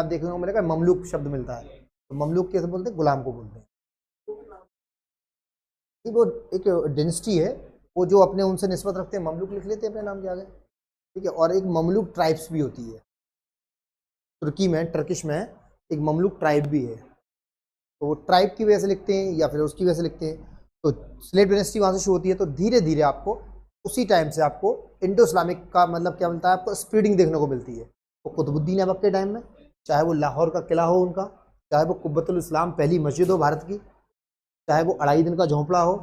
आप देखने को मिलेगा ममलूक शब्द मिलता है। तो ममलूक कैसे बोलते हैं? गुलाम को बोलते हैं। वो एक डेंसिटी है, वो जो अपने उनसे निस्बत रखते हैं, ममलूक लिख लेते हैं अपने नाम के आगे, ठीक है। और एक ममलूक ट्राइब्स भी होती है, तुर्की में, टर्किश में एक ममलूक ट्राइब भी है, तो वो ट्राइब की वजह से लिखते हैं या फिर उसकी वजह से लिखते हैं। तो स्लेव डायनेस्टी वहाँ से शुरू होती है। तो धीरे धीरे आपको उसी टाइम से आपको इंडो इस्लामिक का मतलब क्या मिलता है, आपको स्प्रीडिंग देखने को मिलती है। तो कुतुबुद्दीन ऐबक के टाइम में, चाहे वो लाहौर का किला हो उनका, चाहे वो कुब्बतुल इस्लाम पहली मस्जिद हो भारत की, चाहे वो 2.5 दिन का झोंपड़ा हो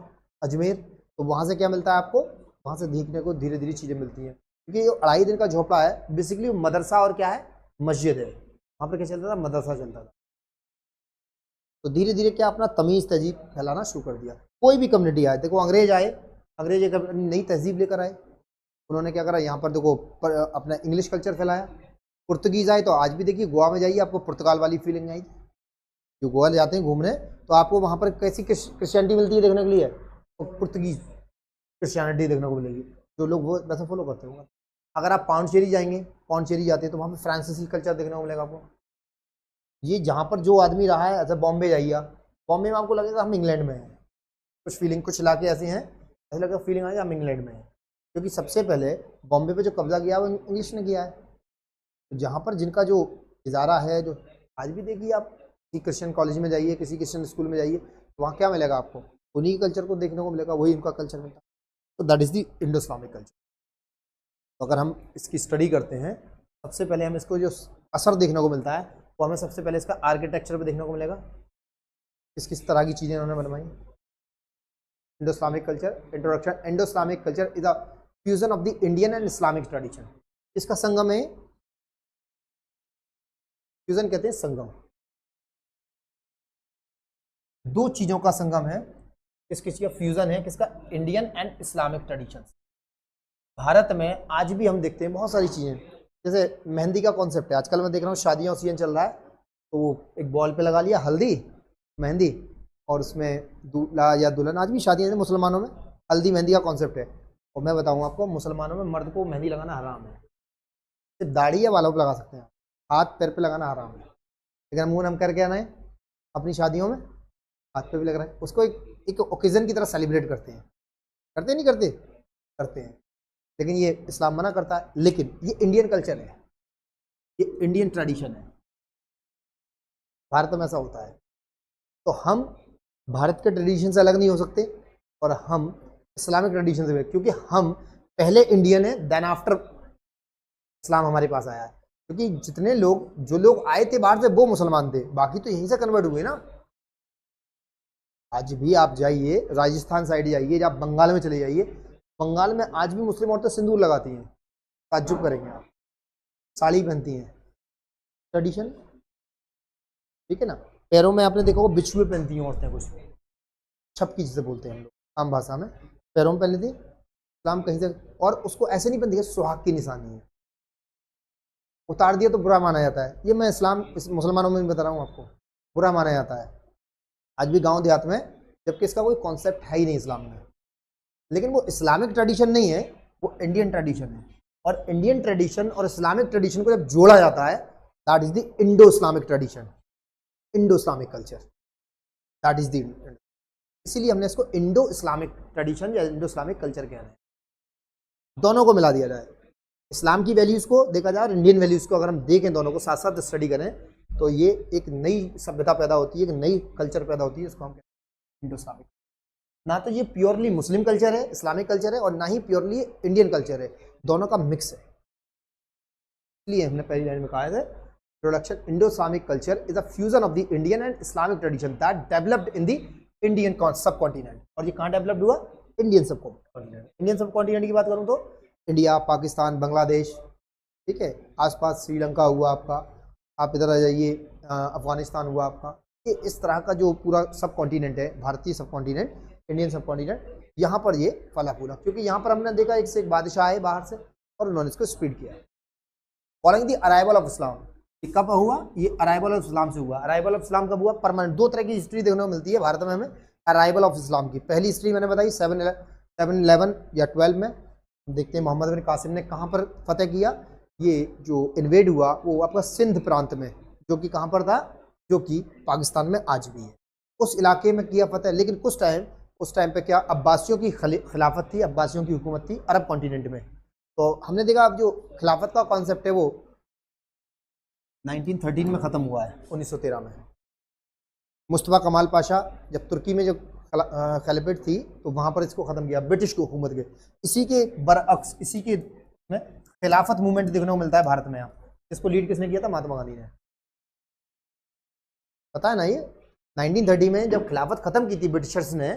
अजमेर, तो वहाँ से क्या मिलता है आपको, वहाँ से देखने को धीरे धीरे चीज़ें मिलती हैं। क्योंकि ये 2.5 दिन का झोंपड़ा है बेसिकली मदरसा और क्या है, मस्जिद है। वहाँ पर क्या चलता था, मदरसा चलता था। तो धीरे धीरे क्या अपना तमीज़ तहजीब फैलाना शुरू कर दिया। कोई भी कम्युनिटी आए, देखो अंग्रेज आए, अंग्रेज एक नई तहजीब लेकर आए। उन्होंने क्या करा, यहाँ पर देखो अपना इंग्लिश कल्चर फैलाया। पुर्तगीज आए, तो आज भी देखिए गोवा में जाइए आपको पुर्तगाल वाली फीलिंग आएगी। जो गोवा जाते हैं घूमने, तो आपको वहाँ पर कैसी क्रिश्चियनिटी मिलती है देखने के लिए, तो पुर्तगीज क्रिश्चियनिटी देखने को मिलेगी, जो लोग वो वैसे फॉलो करते होंगे। अगर आप पाउंडचेरी जाएंगे, पाउंडचेरी जाते हैं तो वहाँ पर फ्रांसीसी कल्चर देखने को मिलेगा आपको। ये जहाँ पर जो आदमी रहा है, ऐसा बॉम्बे जाइए, बॉम्बे में आपको लगेगा हम इंग्लैंड में हैं। कुछ फीलिंग, कुछ इलाके ऐसे हैं ऐसे लगेगा फीलिंग आएगा हम इंग्लैंड में हैं, क्योंकि सबसे पहले बॉम्बे पे जो कब्जा किया वो इंग्लिश ने किया है। तो जहाँ पर जिनका जो इजारा है, जो आज भी देखिए आप किसी क्रिश्चियन कॉलेज में जाइए, किसी क्रिश्चियन स्कूल में जाइए, तो वहाँ क्या मिलेगा आपको, उन्हीं कल्चर को देखने को मिलेगा, वही उनका कल्चर मिलता है। तो that is the Indo Islamic culture. तो अगर हम इसकी स्टडी करते हैं, सबसे पहले हम इसको जो असर देखने को मिलता है, वो हमें सबसे पहले इसका आर्किटेक्चर पे देखने को मिलेगा, किस किस तरह की चीज़ें उन्होंने बनवाई। Indo Islamic culture introduction. Indo Islamic culture is a fusion of the Indian and Islamic tradition. इसका संगम है, फ्यूजन कहते हैं संगम, दो चीज़ों का संगम है। किस किस का फ्यूजन है, किसका, Indian and Islamic tradition. Bharat में आज भी हम देखते हैं बहुत सारी चीज़ें, जैसे मेहंदी का कॉन्सेप्ट है। आजकल मैं देख रहा हूँ शादियों सीजन चल रहा है, तो वो एक बॉल पे लगा लिया हल्दी मेहंदी, और उसमें दूल्हा या दुल्हन, आज भी शादियाँ मुसलमानों में हल्दी मेहंदी का कॉन्सेप्ट है। और मैं बताऊँ आपको, मुसलमानों में मर्द को मेहंदी लगाना हराम है, सिर्फ दाढ़ी या बालों पर लगा सकते हैं, हाथ पैर पे लगाना हराम है। लेकिन मुँह नम करके आना है अपनी शादियों में, हाथ पे भी लग रहा है, उसको एक ओकेजन की तरह सेलिब्रेट करते हैं। करते नहीं करते? करते हैं। लेकिन ये इस्लाम मना करता है। लेकिन ये इंडियन कल्चर है, ये इंडियन ट्रेडिशन है, भारत में ऐसा होता है। तो हम भारत के ट्रेडिशन से अलग नहीं हो सकते, और हम इस्लामिक ट्रेडिशन से, क्योंकि हम पहले इंडियन है, देन आफ्टर इस्लाम हमारे पास आया है। क्योंकि जितने लोग, जो लोग आए थे बाहर से, वो मुसलमान थे, बाकी तो यहीं से कन्वर्ट हुए ना। आज भी आप जाइए राजस्थान साइड जाइए, या आप बंगाल में चले जाइए, बंगाल में आज भी मुस्लिम औरतें सिंदूर लगाती हैं, ताज्जुब करेंगे आप, साड़ी पहनती हैं, ट्रेडिशन, ठीक है ना। पैरों में आपने देखा होगा बिछुए पहनती हैं औरतें, कुछ छपकी जिसे बोलते हैं हम लोग आम भाषा में, पैरों में पहन लेती। इस्लाम कहीं से, और उसको ऐसे नहीं पहनती है, सुहाग की निशानी है, उतार दिया तो बुरा माना जाता है। ये मैं इस्लाम मुसलमानों में भी बता रहा हूँ आपको, बुरा माना जाता है आज भी गांव देहात में, जबकि इसका कोई कॉन्सेप्ट है ही नहीं इस्लाम में। लेकिन वो इस्लामिक ट्रेडिशन नहीं है, वो इंडियन ट्रेडिशन है। और इंडियन ट्रेडिशन और इस्लामिक ट्रेडिशन को जब जोड़ा जाता है, that is the Indo Islamic tradition, Indo Islamic culture, that is the, इसीलिए हमने इसको इंडो इस्लामिक ट्रेडिशन या इंडो इस्लामिक कल्चर कह रहे हैं। दोनों को मिला दिया जाए, इस्लाम की वैल्यूज़ को देखा जाए और इंडियन वैल्यूज़ को अगर हम देखें, दोनों को साथ साथ स्टडी करें, तो ये एक नई सभ्यता पैदा होती है, एक नई कल्चर पैदा होती है, इसको हम कहते हैं इंडो इस्लामिक। ना तो ये प्योरली मुस्लिम कल्चर है, इस्लामिक कल्चर है, और ना ही प्योरली इंडियन कल्चर है, दोनों का मिक्स है। इसलिए हमने पहली लाइन में कहा है, production Indo Islamic culture is a fusion of the Indian and Islamic tradition that developed in the Indian सब कॉन्टिनेंट। और ये कहाँ डेवलप्ड हुआ? इंडियन सब कॉन्टिनेंट। इंडियन सब कॉन्टिनेंट की बात करूँ तो इंडिया, पाकिस्तान, बांग्लादेश, ठीक है, आसपास श्रीलंका हुआ आपका, आप इधर आ जाइए, अफगानिस्तान हुआ आपका, ये इस तरह का जो पूरा सब कॉन्टिनेंट है, भारतीय सब कॉन्टिनेंट, इंडियन सब कॉन्टिनेंट, यहाँ पर ये फला फूला, क्योंकि यहाँ पर हमने देखा एक से एक बादशाह आए बाहर से और उन्होंने इसको स्पीड किया। Following the arrival of Islam, कब हुआ? ये अराइवल ऑफ इस्लाम से हुआ। अराइवल ऑफ इस्लाम कब हुआ? परमानेंट। दो तरह की हिस्ट्री देखने को मिलती है भारत में हमें अराइवल ऑफ इस्लाम की। पहली हिस्ट्री मैंने बताई 711 या 12 में, देखते हैं मोहम्मद बिन कासिम ने कहाँ पर फतेह किया। ये जो इन्वेड हुआ वो आपका सिंध प्रांत में, जो कि कहाँ पर था, जो कि पाकिस्तान में आज भी है। उस इलाके में किया फतह, लेकिन उस टाइम पे क्या अब्बासियों की खिलाफत थी, अब्बासियों की हुकूमत थी अरब कॉन्टिनेंट में। तो हमने देखा अब जो खिलाफत का कॉन्सेप्ट है वो 1913 में ख़त्म हुआ है, 1913 में। मुस्तफ़ा कमाल पाशा जब तुर्की में जब खिलाफत थी तो वहाँ पर इसको ख़त्म किया ब्रिटिश की हुकूमत के। इसी के बरअक्स, इसी के में खिलाफत मूवमेंट देखने को मिलता है भारत में। यहाँ इसको लीड किसने किया था? महात्मा गांधी ने। पता है ना ये 1930 में जब खिलाफत ख़त्म की थी ब्रिटिशर्स ने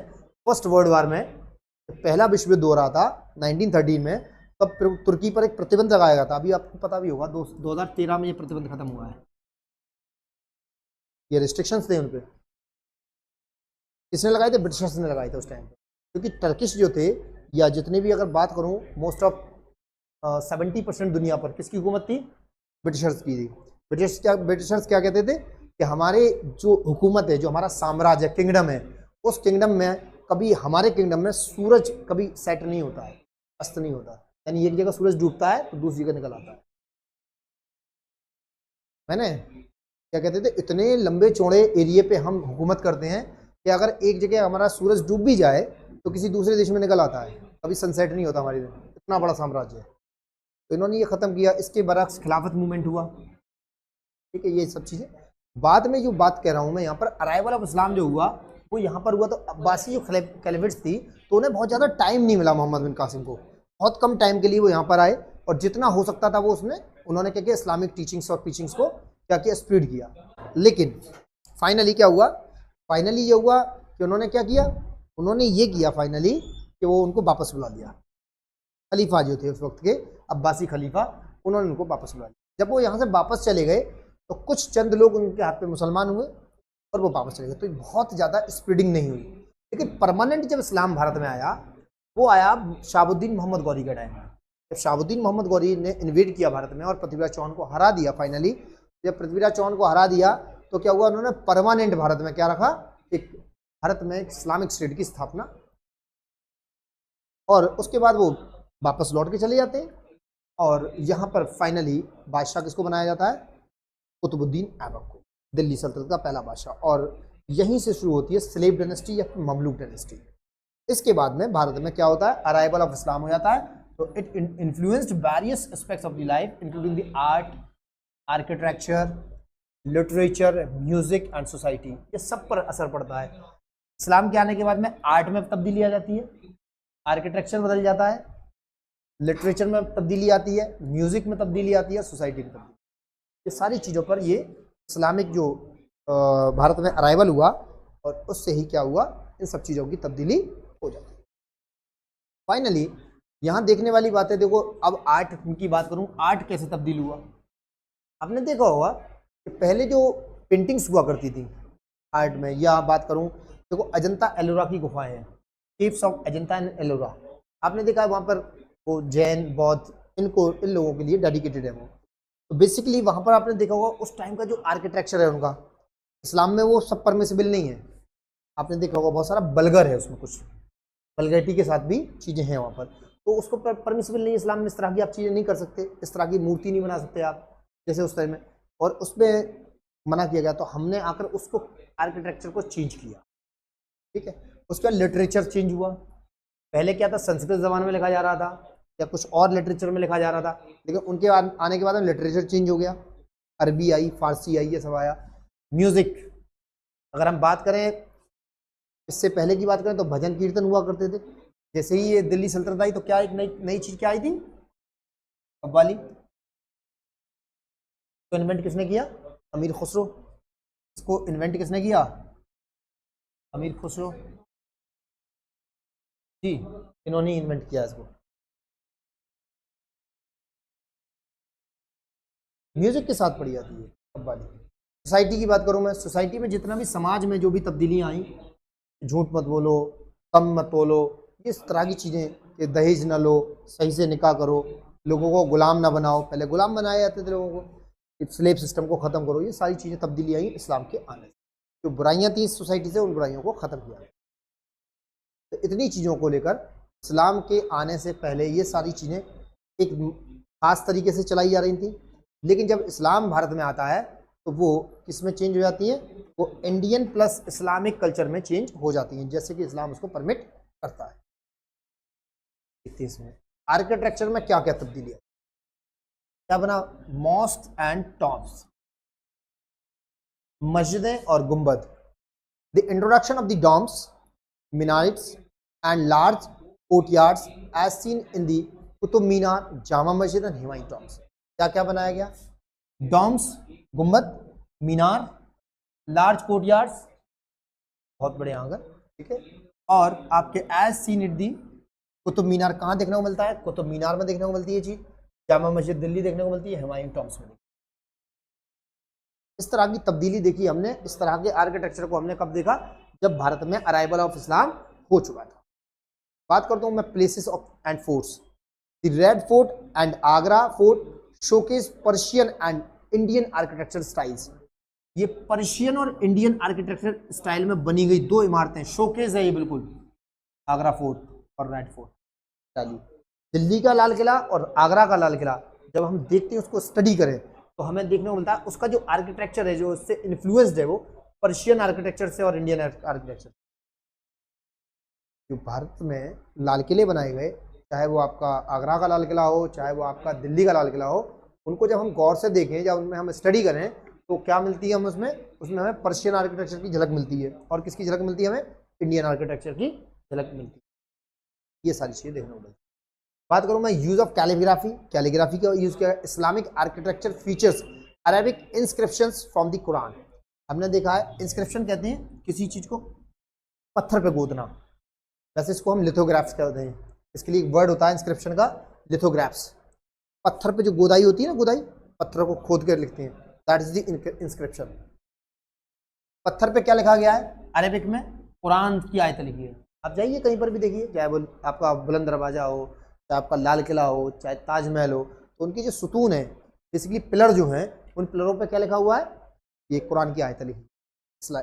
फर्स्ट वर्ल्ड वार में, पहला विश्व युद्ध हो रहा था 1913 में, तब तुर्की पर एक प्रतिबंध लगाया गया था। अभी आपको पता भी होगा 2013 में ये प्रतिबंध खत्म हुआ है। ये रिस्ट्रिक्शंस थे उन पे, किसने लगाए थे? ब्रिटिशर्स ने लगाए थे उस टाइम पे। क्योंकि टर्किश जो थे, या जितने भी अगर बात करूं मोस्ट ऑफ 70% दुनिया पर किसकी हुकूमत थी? ब्रिटिशर्स की थी। ब्रिटिशर्स क्या कहते थे कि हमारे जो हुकूमत है, जो हमारा साम्राज्य किंगडम है, उस किंगडम में कभी, हमारे किंगडम में सूरज कभी सेट नहीं होता है, अस्त नहीं होता। यानी एक जगह सूरज डूबता है तो दूसरी जगह निकल आता है। मैंने क्या कहते थे, इतने लंबे चौड़े एरिया पे हम हुकूमत करते हैं कि अगर एक जगह हमारा सूरज डूब भी जाए तो किसी दूसरे देश में निकल आता है, कभी सनसेट नहीं होता हमारे देश। इतना बड़ा साम्राज्य है। तो इन्होंने ये ख़त्म किया। इसके बरक्स खिलाफत मूवमेंट हुआ, ठीक है, ये सब चीज़ें। बाद में जो बात कह रहा हूँ मैं यहाँ पर, अराइवल ऑफ इस्लाम जो हुआ वो यहाँ पर हुआ। तो अब्बासी जो कैलिफेट्स थी तो उन्हें बहुत ज़्यादा टाइम नहीं मिला मोहम्मद बिन कासिम को, बहुत कम टाइम के लिए वो यहाँ पर आए, और जितना हो सकता था वो उन्होंने क्या किया, इस्लामिक टीचिंग्स और टीचिंग्स को क्या किया, स्प्रेड किया। लेकिन फाइनली क्या हुआ? फाइनली ये हुआ कि उन्होंने क्या किया, उन्होंने ये किया फाइनली कि वो उनको वापस बुला लिया। खलीफा जो थे उस वक्त के, अब्बासी खलीफा, उन्होंने उनको वापस बुला लिया। जब वो यहाँ से वापस चले गए तो कुछ चंद लोग उनके हाथ पे मुसलमान हुए और वो वापस चले गए। तो बहुत ज़्यादा स्प्रेडिंग नहीं हुई। लेकिन परमानेंट जब इस्लाम भारत में आया, वो आया शहाबुद्दीन मोहम्मद गौरी के टाइम में। जब शहाबुद्दीन मोहम्मद गौरी ने इन्वेड किया भारत में और पृथ्वीराज चौहान को हरा दिया फाइनली, जब पृथ्वीराज चौहान को हरा दिया तो क्या हुआ, उन्होंने परमानेंट भारत में क्या रखा, एक भारत में एक इस्लामिक स्टेट की स्थापना। और उसके बाद वो वापस लौट के चले जाते हैं और यहाँ पर फाइनली बादशाह किसको बनाया जाता है? कुतुबुद्दीन ऐबक को, दिल्ली सल्तनत का पहला बादशाह। और यहीं से शुरू होती है स्लेव डायनेस्टी या ममलूक डायनेस्टी। इसके बाद में भारत में क्या होता है, अराइवल ऑफ इस्लाम हो जाता है। तो it influenced various aspects of the life including the art, architecture, literature, music and society. ये सब पर असर पड़ता है। इस्लाम के आने के बाद में आर्ट में तब्दीली आ जाती है, आर्किटेक्चर बदल जाता है, लिटरेचर में तब्दीली आती है, म्यूजिक में तब्दीली आती है, सोसाइटी में तब्दीली। ये सारी चीज़ों पर ये इस्लामिक जो भारत में अराइवल हुआ और उससे ही क्या हुआ, इन सब चीज़ों की तब्दीली हो जाती है। फाइनली यहाँ देखने वाली बात है, देखो अब आर्ट की बात करूँ, आर्ट कैसे तब्दील हुआ। आपने देखा होगा कि पहले जो पेंटिंग्स हुआ करती थी आर्ट में, या बात करूँ, देखो अजंता एलोरा की गुफाएं हैं, caves of Ajanta and Ellora. आपने देखा है वहाँ पर वो जैन, बौद्ध, इन लोगों के लिए डेडिकेटेड है वो। तो बेसिकली वहाँ पर आपने देखा होगा उस टाइम का जो आर्किटेक्चर है उनका, इस्लाम में वो सब परमिसिबल नहीं है। आपने देखा होगा बहुत सारा बल्गर है उसमें, कुछ वल्गैरिटी के साथ भी चीज़ें हैं वहाँ पर, तो उसको परमिसिबल नहीं है इस्लाम में। इस तरह की आप चीज़ें नहीं कर सकते, इस तरह की मूर्ति नहीं बना सकते आप जैसे उस टाइम में, और उसमें मना किया गया। तो हमने आकर उसको आर्किटेक्चर को चेंज किया, ठीक है। उसके बाद लिटरेचर चेंज हुआ। पहले क्या था, संस्कृत ज़बान में लिखा जा रहा था या कुछ और लिटरेचर में लिखा जा रहा था, लेकिन उनके आने के बाद में लिटरेचर चेंज हो गया, अरबी आई, फारसी आई, ये सब आया। म्यूज़िक, अगर हम बात करें इससे पहले की बात करें तो भजन कीर्तन हुआ करते थे। जैसे ही ये दिल्ली सल्तनत आई तो क्या एक नई चीज़ क्या आई थी, कव्वाली। तो इन्वेंट किसने किया? अमीर खुसरो। इसको इन्वेंट किसने किया? अमीर खुसरो जी, इन्होंने इन्वेंट किया इसको। म्यूजिक के साथ पढ़ी जाती है कव्वाली। सोसाइटी की बात करूं मैं, सोसाइटी में जितना भी समाज में जो भी तब्दीलियां आई, झूठ मत बोलो, कम मत बोलो, इस तरह की चीज़ें, कि दहेज ना लो, सही से निकाह करो, लोगों को गुलाम ना बनाओ, पहले गुलाम बनाए जाते थे लोगों को, स्लेव सिस्टम को ख़त्म करो, ये सारी चीज़ें तब्दीली आई इस्लाम के आने से। जो बुराइयाँ थी इस सोसाइटी से, उन बुराइयों को ख़त्म किया। तो इतनी चीज़ों को लेकर इस्लाम के आने से पहले ये सारी चीज़ें एक ख़ास तरीके से चलाई जा रही थी। लेकिन जब इस्लाम भारत में आता है तो वो किस में चेंज हो जाती है, वो इंडियन प्लस इस्लामिक कल्चर में चेंज हो जाती हैं, जैसे कि इस्लाम उसको परमिट करता है। देखते हैं इसमें आर्किटेक्चर में क्या क्या तब्दीली है। क्या बना, मॉस्क एंड टॉम्ब्स, मस्जिदें और गुंबद। The introduction of the domes, minarets and large courtyards as seen in the Qutub Minar, Jama Masjid and Humayun tombs. क्या क्या बनाया गया, डॉम्स, गुंबद, मीनार, लार्ज कोर्टयार्ड्स, बहुत बड़े आंगन, ठीक है, और आपके as seen in the Qutub मीनार, कहाँ देखने को मिलता है, कुतुब मीनार में देखने को मिलती है चीज, जामा मस्जिद दिल्ली देखने को मिलती है, हुमायूं टॉम्ब्स में। इस तरह की तब्दीली देखी हमने, इस तरह के आर्किटेक्चर को हमने कब देखा, जब भारत में अराइवल ऑफ इस्लाम हो चुका था। बात करता हूं मैं places of and forts. The red fort and Agra fort showcase Persian and Indian architecture styles. ये पर्शियन और इंडियन आर्किटेक्चर स्टाइल में बनी गई दो इमारतें, शोकेस है ये बिल्कुल, आगरा फोर्ट और रेड फोर्ट। चलिए, दिल्ली का लाल किला और आगरा का लाल किला जब हम देखते हैं, उसको स्टडी करें, तो हमें देखने को मिलता है उसका जो आर्किटेक्चर है, जो उससे इन्फ्लुएंस्ड है, वो पर्शियन आर्किटेक्चर से और इंडियन आर्किटेक्चर। जो भारत में लाल किले बनाए गए, चाहे वो आपका आगरा का लाल किला हो, चाहे वो आपका दिल्ली का लाल किला हो, उनको जब हम गौर से देखें, जब उनमें हम स्टडी करें, तो क्या मिलती है हमें उसमें हमें पर्शियन आर्किटेक्चर की झलक मिलती है, और किसकी झलक मिलती है, हमें इंडियन आर्किटेक्चर की झलक मिलती है। ये सारी चीज़ें देखने को मिलती है। बात करूँ मैं यूज ऑफ कैलीग्राफी, कैलीग्राफी का यूज किया, Islamic architecture features Arabic inscriptions from the Quran. हमने देखा है, इंस्क्रिप्शन कहते हैं किसी चीज को पत्थर पे गोदना, वैसे इसको हम लिथोग्राफ्स कहते हैं, इसके लिए एक वर्ड होता है इंस्क्रिप्शन का, लिथोग्राफ्स। पत्थर पे जो गोदाई होती है ना, गोदाई, पत्थर को खोद कर लिखते हैं, दैट इज द इंस्क्रिप्शन। पत्थर पे क्या लिखा गया है, अरेबिक में कुरान की आयतें लिखी है। आप जाइए कहीं पर भी देखिए, चाहे वो आपका बुलंद दरवाजा हो, चाहे आपका लाल किला हो, चाहे ताजमहल हो, तो उनकी जो सुतून है, बेसिकली पिलर जो हैं, उन पिलरों पे क्या लिखा हुआ है, ये कुरान की आयतें लिखी।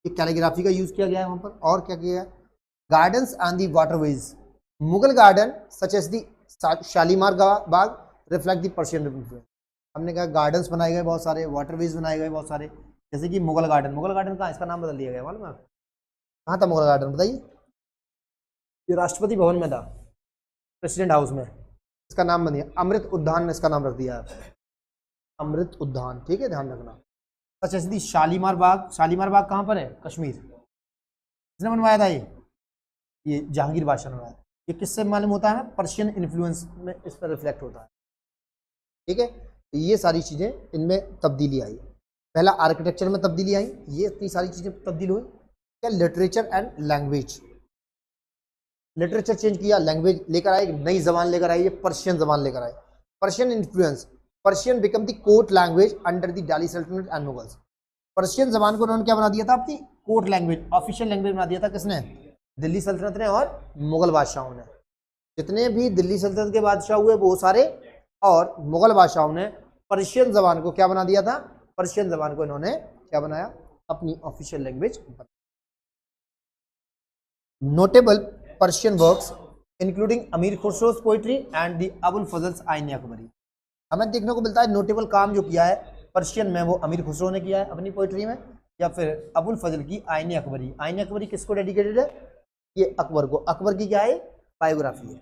ये कैलीग्राफी का यूज किया गया है वहां पर। और क्या किया है, gardens and the waterways, Mughal garden such as the Shalimar Bagh reflect the Persian influence. हमने कहा गार्डन्स बनाए गए बहुत सारे, वाटरवेज बनाए गए बहुत सारे, जैसे कि मुगल गार्डन। मुगल गार्डन का इसका नाम बदल दिया गया, मालूम है आपको कहाँ था मुगल गार्डन, बताइए। ये राष्ट्रपति भवन में था, प्रेसिडेंट हाउस में, इसका नाम बन दिया अमृत उद्यान, इसका नाम रख दिया है अमृत उद्यान, ठीक है, ध्यान रखना। अच्छा, सीधी शालीमार बाग, शालीमार बाग कहाँ पर है, कश्मीर। किसने बनवाया था ये जहांगीर बादशाह ने बनवाया। ये किससे मालूम होता है, पर्शियन इन्फ्लुएंस में इस पर रिफ्लेक्ट होता है, ठीक है। तो ये सारी चीज़ें इनमें तब्दीली आई। पहला आर्किटेक्चर में तब्दीली आई, ये इतनी सारी चीज़ें तब्दील हुई। क्या, literature and language, literature change किया, लैंग्वेज लेकर आए, नई जबान लेकर आई, पर्शियन जबान लेकर आए। Persian influence, Persian become the court language under the Delhi सल्तनत एंड मुगल्स। पर्शियन जबान को उन्होंने क्या बना दिया था, अपनी कोर्ट लैंग्वेज, ऑफिशियल लैंग्वेज बना दिया था, किसने, दिल्ली सल्तनत ने और मुगल बादशाहों ने। जितने भी दिल्ली सल्तनत के बादशाह हुए वो सारे, और मुगल बादशाहों ने पर्शियन जबान को क्या बना दिया था, पर्शियन जबान को इन्होंने क्या बनाया, अपनी official language. Notable Persian works including Amir Khusro poetry and the Abul Fazl's Ain Akbari. हमें देखने को मिलता है नोटेबल काम जो किया है पर्शियन में, वो अमीर खुसरो ने किया है अपनी पोइट्री में, या फिर अबुल फजल की आईन अकबरी। आईन अकबरी किसको डेडिकेटेड है, ये अकबर को, अकबर की क्या है, बायोग्राफी है,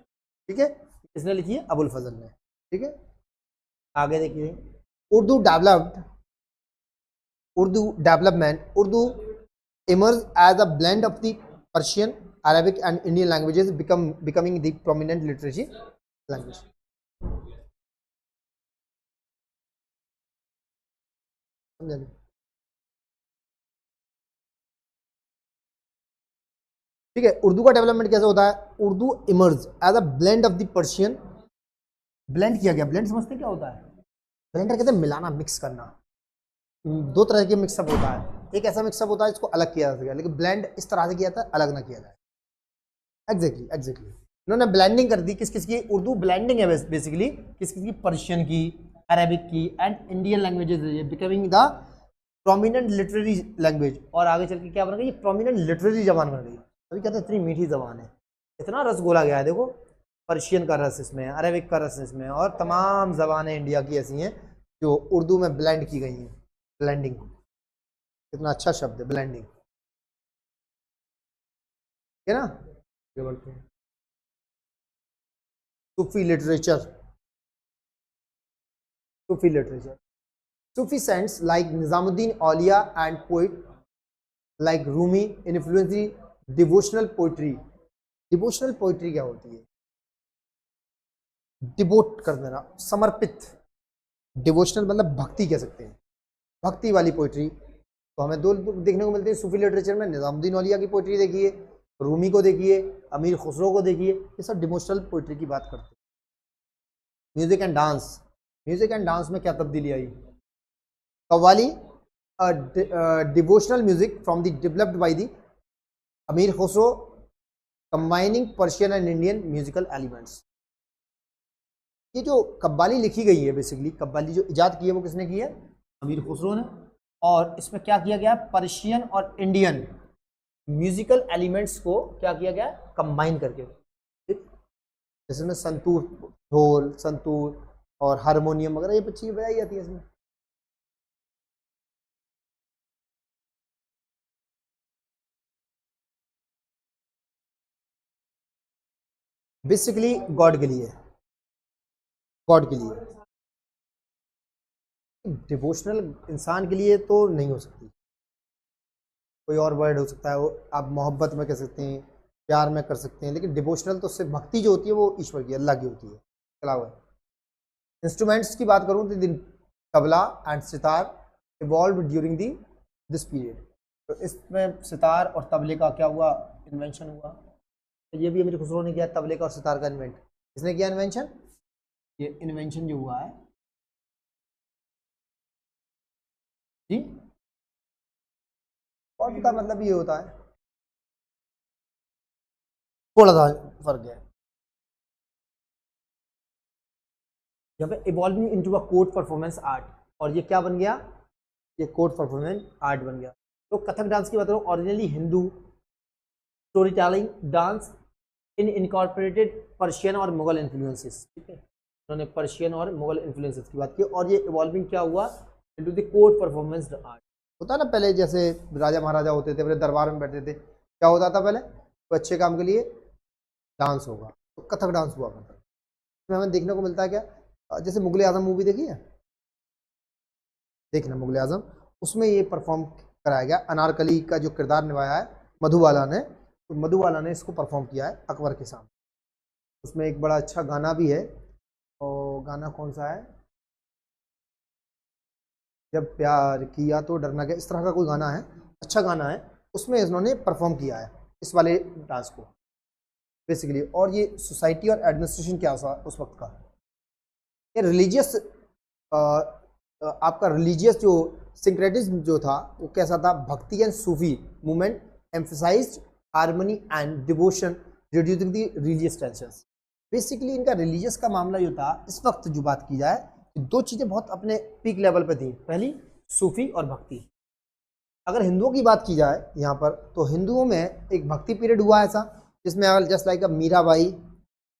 ठीक है, किसने लिखी है, अबुल फजल ने, ठीक है। आगे देखिए, Urdu development, Urdu emerge as a blend of the Persian, Arabic and Indian languages becoming the prominent literacy language. ठीक है, उर्दू का डेवलपमेंट कैसे होता है, Urdu emerge as a blend of the Persian. Blend किया गया, ब्लेंड समझते क्या होता है, ब्लेंडर कहते हैं मिलाना, मिक्स करना। दो तरह के मिक्सअप होता है, एक ऐसा मिक्सअप होता है जिसको अलग किया जा सके, लेकिन ब्लेंड इस तरह से किया था अलग ना किया जाए। एग्जैक्टली उन्होंने ब्लेंडिंग कर दी, किस किस की, उर्दू ब्लेंडिंग है बेसिकली, किस किस की, पर्शियन की, अरेबिक की and Indian languages, becoming the prominent literary language. और आगे चल के क्या बन गई, ये प्रोमिनेंट लिटरेरी जबान बन गई। अभी कहते हैं इतनी मीठी जबान है, इतना रस घोला गया है, देखो पर्शियन का रस इसमें, अरेबिक का रस इसमें, और तमाम जबानें इंडिया की ऐसी हैं जो उर्दू में ब्लेंड की गई हैं, ब्लेंडिंग, कितना अच्छा शब्द है ब्लेंडिंग, है ना। ये बोलते हैं Sufi literature, Sufi literature, Sufi saints like Nizamuddin Auliya and poet like Rumi influence devotional poetry. Devotional poetry क्या होती है? डिवोट कर देना, समर्पित। डिवोशनल मतलब भक्ति कह सकते हैं, भक्ति वाली पोइट्री। तो हमें दो देखने को मिलते हैं सूफी लिटरेचर में। निजामुद्दीन औलिया की पोइट्री देखिए, रूमी को देखिए, अमीर खुसरो को देखिए, ये सब डिवोशनल पोइट्री की बात करते हैं। Music and dance, music and dance में क्या तब्दीली आई? Qawwali, devotional music from the developed by the Amir Khusro combining Persian and Indian musical elements. ये जो कव्वाली लिखी गई है, बेसिकली कव्वाली जो इजाद की है वो किसने की है? अमीर खुसरो ने। और इसमें क्या किया गया? पर्शियन और इंडियन म्यूजिकल एलिमेंट्स को क्या किया गया? कंबाइन करके। जिसमें संतूर, ढोल, संतूर और हारमोनियम वगैरह ये चीजें बजाई जाती है इसमें। बेसिकली गॉड के लिए, गॉड के लिए। डिवोशनल इंसान के लिए तो नहीं हो सकती, कोई और वर्ड हो सकता है, वो आप मोहब्बत में कह सकते हैं, प्यार में कर सकते हैं, लेकिन डिवोशनल तो सिर्फ भक्ति जो होती है वो ईश्वर की, अल्लाह की होती है। चला हुआ इंस्ट्रूमेंट्स की बात करूँ तो tabla and sitar evolve during the this period. तो इसमें सितार और तबले का क्या हुआ? इन्वेंशन हुआ। तो ये भी अमीर खुसरो ने किया, तबले का और सितार का इन्वेंट। किसने किया इन्वेंशन? ये इन्वेंशन जो हुआ है जी, और का मतलब ये होता है, थोड़ा सा फर्क है यहाँ पे। Evolving into a court performance art, और ये क्या बन गया? ये कोर्ट परफॉर्मेंस आर्ट बन गया। तो कथक डांस की बात करूँ, originally Hindu story telling dance इन इनकॉर्पोरेटेड पर्शियन और मुगल इन्फ्लुएंसेस। ठीक है, उन्होंने पर्शियन और मुगल इन्फ्लुएंसेस की बात की। और ये इवॉल्विंग क्या हुआ? Into the court performance art. होता है ना, पहले जैसे राजा महाराजा होते थे, अपने दरबार में बैठते थे, क्या होता था पहले? तो अच्छे काम के लिए डांस होगा, तो कथक डांस हुआ करता। इसमें हमें देखने को मिलता है क्या? जैसे मुगल आजम मूवी देखी है, देखना मुगल आजम, उसमें ये परफॉर्म कराया गया। अनारकली का जो किरदार निभाया है मधुबाला ने, तो मधुबाला ने इसको परफॉर्म किया है अकबर के सामने। उसमें एक बड़ा अच्छा गाना भी है, और गाना कौन सा है? जब प्यार किया तो डरना क्या, इस तरह का कोई गाना है, अच्छा गाना है। उसमें इन्होंने परफॉर्म किया है इस वाले डांस को बेसिकली। और ये सोसाइटी और एडमिनिस्ट्रेशन क्या था उस वक्त का? ये रिलीजियस, आपका रिलीजियस जो सिंक्रेटिज्म जो था वो कैसा था? Bhakti and Sufi movement emphasized harmony and devotion reducing the religious tensions. Basically इनका रिलीजियस का मामला जो था इस वक्त, जो बात की जाए, दो चीज़ें बहुत अपने पीक लेवल पे थी। पहली सूफी और भक्ति। अगर हिंदुओं की बात की जाए यहाँ पर, तो हिंदुओं में एक भक्ति पीरियड हुआ ऐसा, जिसमें जस्ट लाइक मीराबाई,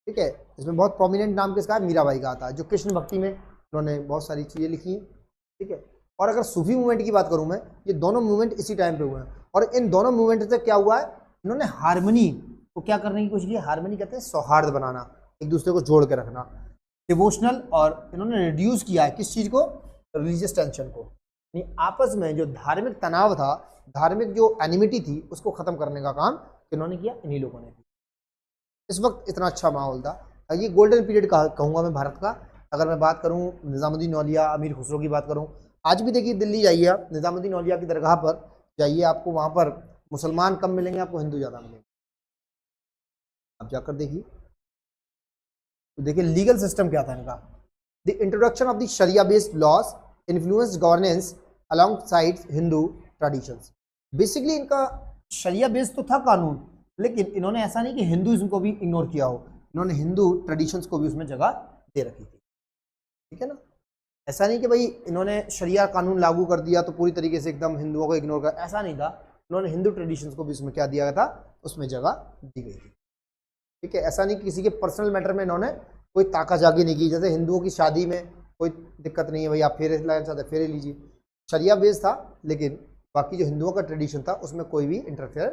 ठीक है, इसमें बहुत प्रोमिनेंट नाम किसका है? मीराबाई का आता है, जो कृष्ण भक्ति में उन्होंने बहुत सारी चीज़ें लिखी हैं। ठीक है, और अगर सूफी मूवमेंट की बात करूँ मैं, ये दोनों मूवमेंट इसी टाइम पे हुए हैं। और इन दोनों मूवमेंट से क्या हुआ है? इन्होंने हारमोनी को क्या करने की कोशिश की? हारमोनी कहते हैं सौहार्द बनाना, एक दूसरे को जोड़ के रखना, डिवोशनल। और इन्होंने रिड्यूस किया है किस चीज़ को? रिलीजियस टेंशन को। यानी आपस में जो धार्मिक तनाव था, धार्मिक जो एनिमिटी थी, उसको खत्म करने का काम इन्होंने किया, इन्हीं लोगों ने। इस वक्त इतना अच्छा माहौल था, ये गोल्डन पीरियड कहूँगा मैं भारत का। अगर मैं बात करूँ निज़ामुद्दीन औलिया, अमीर खुसरो की बात करूँ, आज भी देखिए दिल्ली जाइए आप, निज़ामुद्दीन औलिया की दरगाह पर जाइए, आपको वहाँ पर मुसलमान कम मिलेंगे, आपको हिंदू ज़्यादा मिलेंगे। आप जाकर देखिए, तो देखिए लीगल सिस्टम क्या था इनका। The introduction of the sharia based laws influenced governance alongside Hindu traditions. Basically इनका शरिया बेस्ड तो था कानून, लेकिन इन्होंने ऐसा नहीं कि हिंदुइज्म को भी इग्नोर किया हो, इन्होंने हिंदू ट्रेडिशंस को भी उसमें जगह दे रखी थी। ठीक है ना, ऐसा नहीं कि भाई इन्होंने शरिया कानून लागू कर दिया तो पूरी तरीके से एकदम हिंदुओं को इग्नोर कर, ऐसा नहीं था। इन्होंने हिंदू ट्रेडिशंस को भी उसमें क्या दिया था? उसमें जगह दी गई थी। ठीक है, ऐसा नहीं कि किसी के पर्सनल मैटर में इन्होंने कोई ताकाजागी नहीं की। जैसे हिंदुओं की शादी में कोई दिक्कत नहीं है भाई, आप फेरे लाना चाहते फेरे लीजिए। शरिया बेस्ड था, लेकिन बाकी जो हिंदुओं का ट्रेडिशन था उसमें कोई भी इंटरफेयर।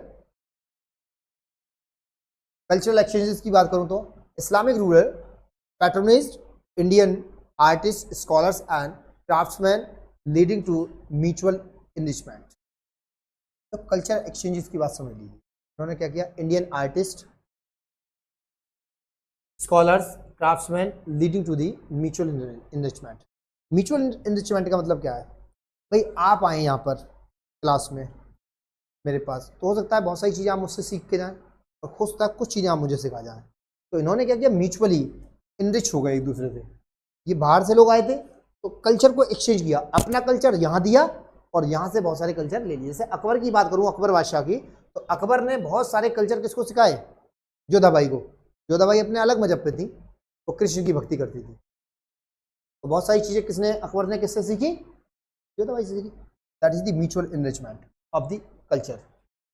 कल्चरल एक्सचेंजेस की बात करूं तो Islamic ruler patronized Indian artist, scholars and craftsman leading to mutual enrichment. तो कल्चर एक्सचेंजेस की बात समझ लीजिए, उन्होंने क्या किया, Indian artist, scholars, craftsman leading to the mutual enrichment. Mutual enrichment का मतलब क्या है, भाई आप आए यहाँ पर क्लास में मेरे पास, तो हो सकता है बहुत सारी चीज़ें आप मुझसे सीख के जाएं और हो सकता है कुछ चीज़ें आप मुझे सिखा जाएं। तो इन्होंने क्या किया, म्यूचुअली इनरिच हो गए एक दूसरे से। ये बाहर से लोग आए थे तो कल्चर को एक्सचेंज किया, अपना कल्चर यहाँ दिया और यहाँ से बहुत सारे कल्चर ले लिए। जैसे अकबर की बात करूँ, अकबर बादशाह की, तो अकबर ने बहुत सारे कल्चर किसको सिखाए, जोधाबाई को। जोधाबाई अपने अलग मजहब पे थी, वो कृष्ण की भक्ति करती थी, तो बहुत सारी चीज़ें किसने, अकबर ने किससे सीखी, जोधाबाई से सीखी। That is the mutual enrichment of the culture.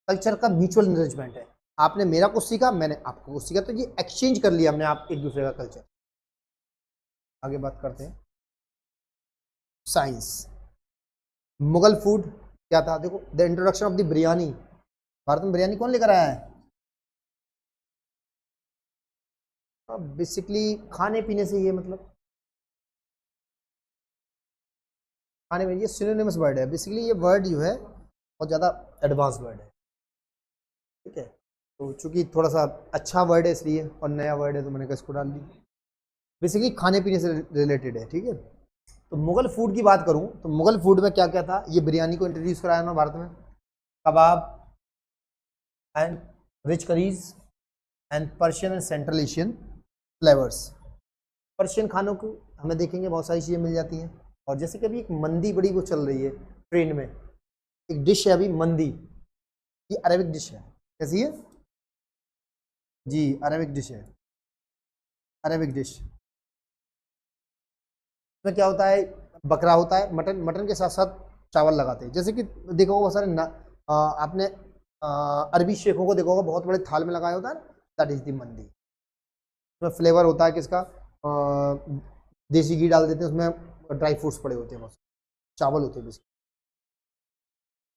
Culture का म्यूचुअल इनरिचमेंट है, आपने मेरा कुछ सीखा, मैंने आपको कुछ सीखा, तो ये एक्सचेंज कर लिया हमने आप एक दूसरे का कल्चर। आगे बात करते हैं साइंस। मुगल फूड क्या था, देखो the introduction of the biryani. Bharat में बिरयानी कौन लेकर आया है, बेसिकली खाने पीने से, ये मतलब खाने में, ये सिनोनिमस वर्ड है बेसिकली। ये वर्ड जो है बहुत ज़्यादा एडवांस वर्ड है, ठीक है। तो चूंकि थोड़ा सा अच्छा वर्ड है इसलिए, और नया वर्ड है तो मैंने इसको डाल दी। बेसिकली खाने पीने से रिलेटेड है, ठीक है। तो मुगल फूड की बात करूं तो मुगल फूड में क्या क्या था, ये बिरयानी को इंट्रोड्यूस कराया उन्होंने भारत में, kebab and rich curries and Persian and central Asian flavours. Persian खानों को हमें देखेंगे बहुत सारी चीज़ें मिल जाती हैं। और जैसे कि अभी एक मंदी बड़ी वो चल रही है ट्रेंड में, एक डिश है अभी मंदी, ये अरेबिक डिश है। कैसी है जी, अरेबिक डिश है, अरेबिक डिश। इसमें क्या होता है, बकरा होता है, मटन, मटन के साथ साथ चावल लगाते हैं। जैसे कि देखो बहुत सारे आपने अरबी शेखों को देखोगे बहुत बड़े थाल में लगाया होता है ना, दैट इज दी मंदी। उसमें फ्लेवर होता है किसका, देसी घी डाल देते हैं, उसमें ड्राई फ्रूट्स पड़े होते हैं, बस चावल होते हैं, बस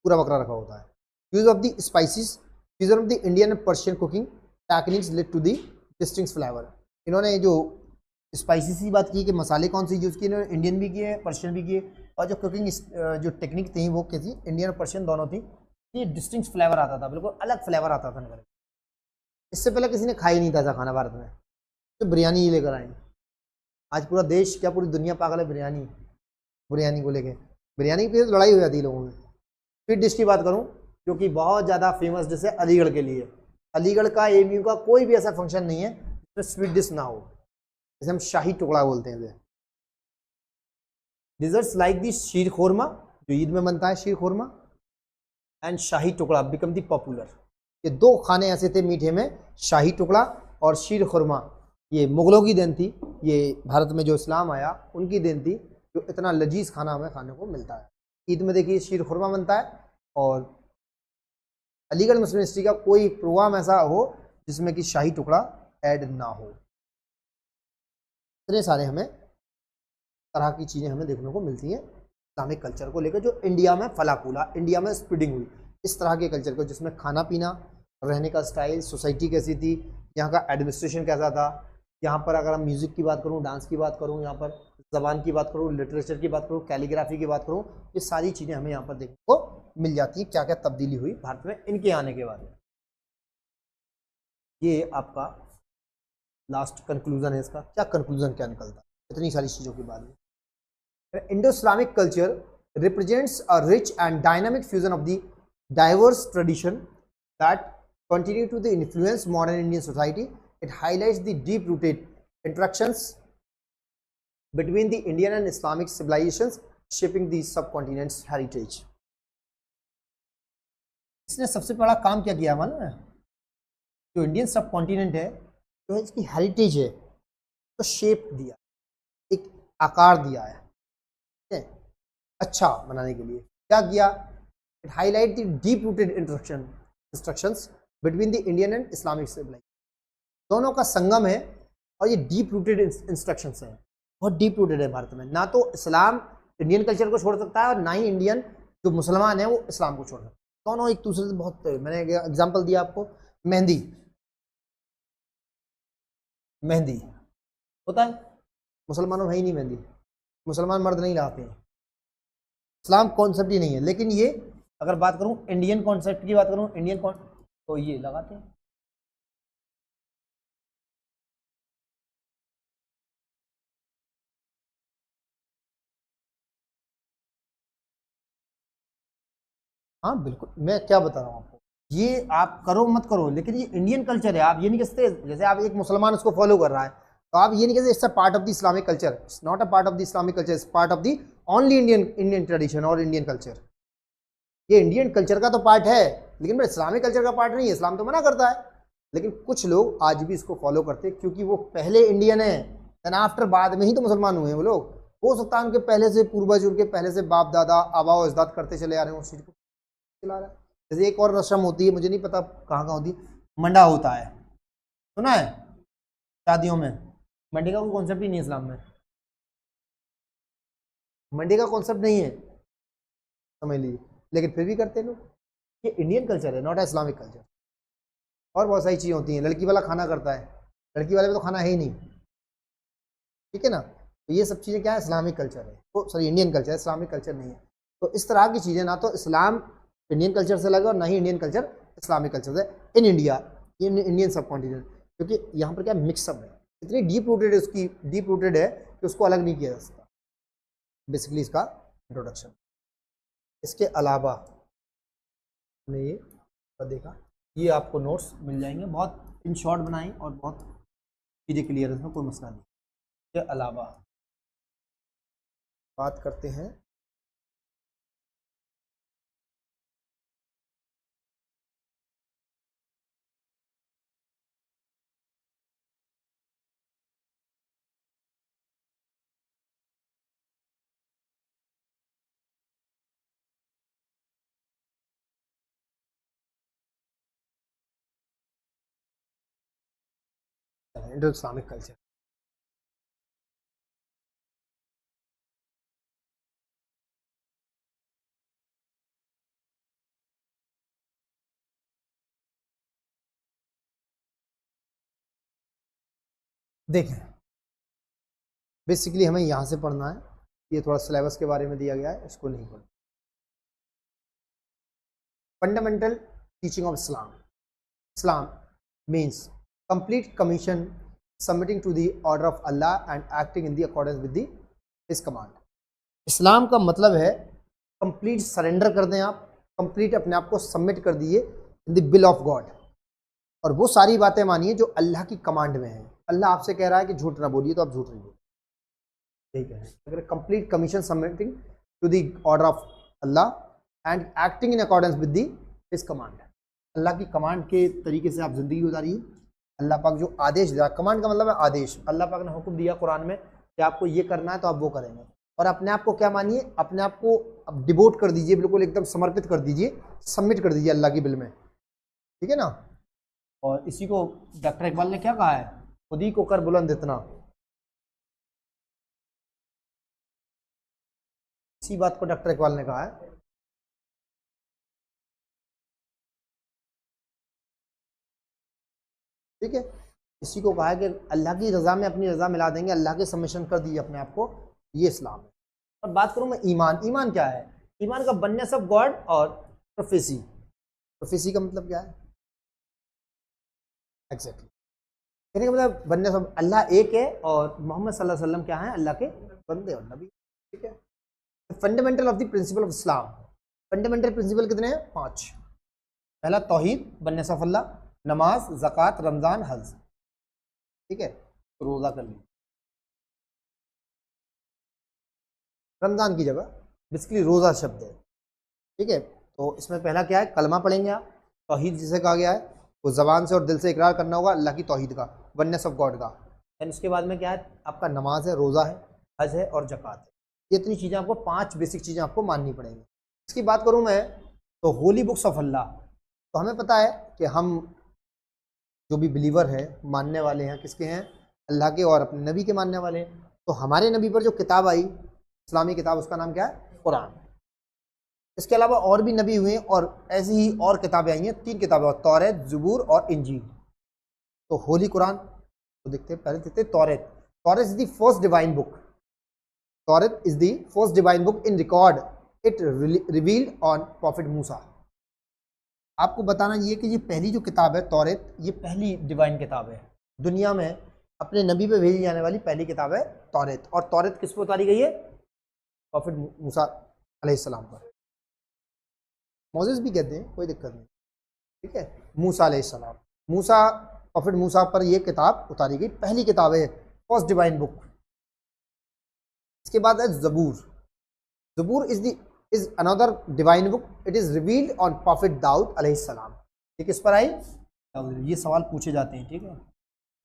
पूरा बकरा रखा होता है। Use of the spices, fusion of the Indian and Persian cooking techniques led to the distinct flavour. इन्होंने जो स्पाइसेस की बात की कि मसाले कौन से यूज़ किए, इन्होंने इंडियन भी किए, पर्शियन भी किए, और जो कुकिंग जो टेक्निक थी वो क्या थी, इंडियन और पर्शियन दोनों थी। ये डिस्टिंक्ट फ्लेवर आता था, बिल्कुल अलग फ्लेवर आता था इनका। इससे पहले किसी ने खाया नहीं था ऐसा खाना भारत में, तो बिरयानी ही लेकर आए। आज पूरा देश क्या, पूरी दुनिया पागल है बिरयानी, बिरयानी को लेके। बिरयानी की लड़ाई हो जाती है लोगों में। स्वीट डिश की बात करूँ जो कि बहुत ज़्यादा फेमस डिश है अलीगढ़ के लिए। अलीगढ़ का एमयू का कोई भी ऐसा फंक्शन नहीं है जिसमें स्वीट डिश ना हो, जैसे हम शाही टुकड़ा बोलते हैं। डिजर्ट्स लाइक दी शीर खोरमा, जो ईद में बनता है शीर खोरमा, एंड शाही टुकड़ा बिकम दी पॉपुलर। ये दो खाने ऐसे थे मीठे में, शाही टुकड़ा और शीर खुरमा। ये मुगलों की देन थी, ये भारत में जो इस्लाम आया उनकी देन थी, जो इतना लजीज खाना हमें खाने को मिलता है। ईद में देखिए शीर खुरमा बनता है, और अलीगढ़ मुस्लिम यूनिवर्सिटी का कोई प्रोग्राम ऐसा हो जिसमें कि शाही टुकड़ा ऐड ना हो। इतने सारे हमें तरह की चीज़ें हमें देखने को मिलती हैं इस्लामिक कल्चर को लेकर, जो इंडिया में फला फूला, इंडिया में स्प्रेडिंग हुई। इस तरह के कल्चर को, जिसमें खाना पीना, रहने का स्टाइल, सोसाइटी कैसी थी, यहाँ का एडमिनिस्ट्रेशन कैसा था, यहाँ पर अगर हम म्यूज़िक की बात करूँ, डांस की बात करूँ, यहाँ पर ज़बान की बात करूँ, लिटरेचर की बात करूँ, कैलीग्राफी की बात करूँ, ये सारी चीज़ें हमें यहाँ पर देखने को मिल जाती है। क्या क्या तब्दीली हुई भारत में इनके आने के बाद। ये आपका लास्ट कंक्लूजन है इसका। क्या कंक्लूजन क्या निकलता है इतनी सारी चीज़ों के बाद में। Indo-Islamic culture represents a rich and dynamic fusion of the diverse tradition that continue to influence modern Indian society. It highlights the deep-rooted interactions between the Indian and Islamic civilizations, shaping the subcontinent's heritage. इसने सबसे बड़ा काम क्या किया मालूम है, जो Indian सब कॉन्टिनेंट है, जो इसकी हेरिटेज है, तो शेप दिया, एक आकार दिया है अच्छा बनाने के लिए। क्या किया, it highlight the deep rooted instructions between the Indian and Islamic civilisation. दोनों का संगम है और ये डीप रूटेड इंस्ट्रक्शंस हैं, बहुत डीप रूटेड है भारत में। ना तो इस्लाम इंडियन कल्चर को छोड़ सकता है और ना ही इंडियन जो मुसलमान है वो इस्लाम को छोड़ सकता है। दोनों एक दूसरे से बहुत, मैंने एग्जांपल दिया आपको, मेहंदी, मेहंदी होता है, मुसलमानों में ही नहीं मेहंदी, मुसलमान मर्द नहीं लगाते हैं, इस्लाम कॉन्सेप्ट ही नहीं है। लेकिन ये अगर बात करूं इंडियन कॉन्सेप्ट की बात करूं, इंडियन तो ये लगाते हैं। हाँ बिल्कुल, मैं क्या बता रहा हूँ आपको, ये आप करो मत करो, लेकिन ये इंडियन कल्चर है। आप ये नहीं कह सकते, जैसे आप एक मुसलमान उसको फॉलो कर रहा है तो आप ये नहीं कह सकते it's a part of the Islamic culture. It's not a part of the Islamic culture, it's part of the only Indian tradition और इंडियन कल्चर। ये इंडियन कल्चर का तो पार्ट है, लेकिन इस्लामिक कल्चर का पार्ट नहीं है। इस्लाम तो मना करता है, लेकिन कुछ लोग आज भी इसको फॉलो करते हैं क्योंकि वो पहले इंडियन है, एंड आफ्टर बाद में ही तो मुसलमान हुए हैं वो लोग। हो सकता है उनके पहले से पूर्वज, उनके पहले से बाप दादा आबा अजदाद करते चले आ रहे हैं उस चीज को चला रहा है। जैसे एक और रस्म होती है, मुझे नहीं पता कहाँ कहाँ होती है, मंडा होता है, सुना है शादियों में। मंडी का कोई कॉन्सेप्ट ही नहीं है इस्लाम में, मंडी का कॉन्सेप्ट नहीं है, समझ लीजिए, लेकिन फिर भी करते हैं लोग। ये इंडियन कल्चर है, नॉट इस्लामिक कल्चर। और बहुत सारी चीज़ें होती हैं, लड़की वाला खाना करता है, लड़की वाले में तो खाना है ही नहीं, ठीक है ना। तो ये सब चीज़ें क्या है, इस्लामिक कल्चर है, तो सॉरी इंडियन कल्चर है, इस्लामिक कल्चर नहीं है। तो इस तरह की चीज़ें ना तो इस्लाम इंडियन कल्चर से लगे और ना ही इंडियन कल्चर इस्लामिक कल्चर से। इन इंडिया, इन इंडियन सब कॉन्टिनेंट, क्योंकि यहाँ पर क्या मिक्सअप है, इतनी डीप रूटेड है, उसकी डीप रूटेड है कि उसको अलग नहीं किया जा सकता। बेसिकली इसका इंट्रोडक्शन। इसके अलावा हमने ये देखा, ये आपको नोट्स मिल जाएंगे, बहुत इन शॉर्ट बनाए और बहुत चीज़ें क्लियर है, इसमें कोई मसला नहीं। इसके अलावा बात करते हैं इंडो इस्लामिक कल्चर। देखें, बेसिकली हमें यहाँ से पढ़ना है, ये थोड़ा सिलेबस के बारे में दिया गया है, इसको नहीं पढ़ना। Fundamental teaching of Islam, Islam means complete commission submitting to the order of Allah and acting in the accordance with the his command. Islam का मतलब है कंप्लीट सरेंडर कर दें आप, कंप्लीट अपने आप को सबमिट कर दिए in the will of God, और वो सारी बातें मानिए जो अल्लाह की कमांड में है। अल्लाह आपसे कह रहा है कि झूठ ना बोलिए तो आप झूठ नहीं बोलिए, ठीक है। अगर complete commission submitting to the order of Allah and acting in accordance with the his command, Allah की कमांड के तरीके से आप जिंदगी गुजारिए। अल्लाह पाक जो आदेश दिया, कमांड का मतलब है आदेश, अल्लाह पाक ने हुक्म दिया कुरान में कि आपको ये करना है तो आप वो करेंगे, और अपने आप को क्या मानिए, अपने आप को अब डिवोट कर दीजिए, बिल्कुल एकदम समर्पित कर दीजिए, सबमिट कर दीजिए अल्लाह की बिल में, ठीक है ना। और इसी को डॉक्टर इकबाल ने क्या कहा है, खुद ही को कर बुलंद इतना, इसी बात को डॉक्टर इकबाल ने कहा है। ठीक है, इसी को कहा है कि अल्लाह की रज़ा में अपनी रज़ा मिला देंगे, अल्लाह के सबमिशन कर दिए अपने आप को, ये इस्लाम है। और बात करूँ मैं ईमान, ईमान क्या है, ईमान का वननेस ऑफ गॉड और प्रोफेसी। प्रोफेसी का मतलब क्या है, एग्जैक्टली कहने का मतलब वननेस ऑफ, अल्लाह एक है और मोहम्मद सल्लल्लाहु अलैहि वसल्लम क्या है, अल्लाह के बंदे और नबी, ठीक है। Fundamental of the principle of Islam, fundamental principle कितने हैं, 5। पहला तौहीद, वननेस ऑफ अल्लाह, नमाज, ज़कात, रमज़ान, हज, ठीक है। तो रोज़ा कर लीजिए रमज़ान की जगह, बेसिकली रोज़ा शब्द है, ठीक है। तो इसमें पहला क्या है, कलमा पढ़ेंगे आप, तौहीद जिसे कहा गया है, वो ज़बान से और दिल से इकरार करना होगा अल्लाह की तौहीद का, वननेस ऑफ गॉड का। एंड उसके बाद में क्या है, आपका नमाज है, रोज़ा है, हज है और ज़कात है। ये इतनी चीज़ें आपको, 5 बेसिक चीज़ें आपको माननी पड़ेंगी। इसकी बात करूँ मैं तो होली बुक्स ऑफ अल्लाह, तो हमें पता है कि हम जो भी बिलीवर हैं, मानने वाले हैं, किसके हैं, अल्लाह के और अपने नबी के मानने वाले हैं। तो हमारे नबी पर जो किताब आई इस्लामी किताब, उसका नाम क्या है? कुरान। इसके अलावा और भी नबी हुए और ऐसी ही और किताबें आई हैं, 3 किताबें, तौरेत, ज़बूर और इंजील। तो होली कुरान तो देखते हैं, पहले देखते हैं Taurat. Taurat is the first divine book. Taurat is the first divine book in record, it revealed on prophet Musa. आपको बताना ये कि ये पहली जो किताब है तौरेत, ये पहली डिवाइन किताब है दुनिया में, अपने नबी पे भेजी जाने वाली पहली किताब है तौरेत। और तौरेत किस पर उतारी गई है? प्रॉफिट मूसा अलैहिस्सलाम पर। मोसेस भी कहते हैं, कोई दिक्कत नहीं, ठीक है। मूसा अलैहिस्सलाम, मूसा, प्रॉफिट मूसा पर यह किताब उतारी गई, पहली किताब है, फर्स्ट डिवाइन बुक। इसके बाद है Zabur. Zabur is another divine book, it is revealed on prophet Dawood अलैहिस्सलाम। ये किस पर आई? ये सवाल पूछे जाते हैं, ठीक है,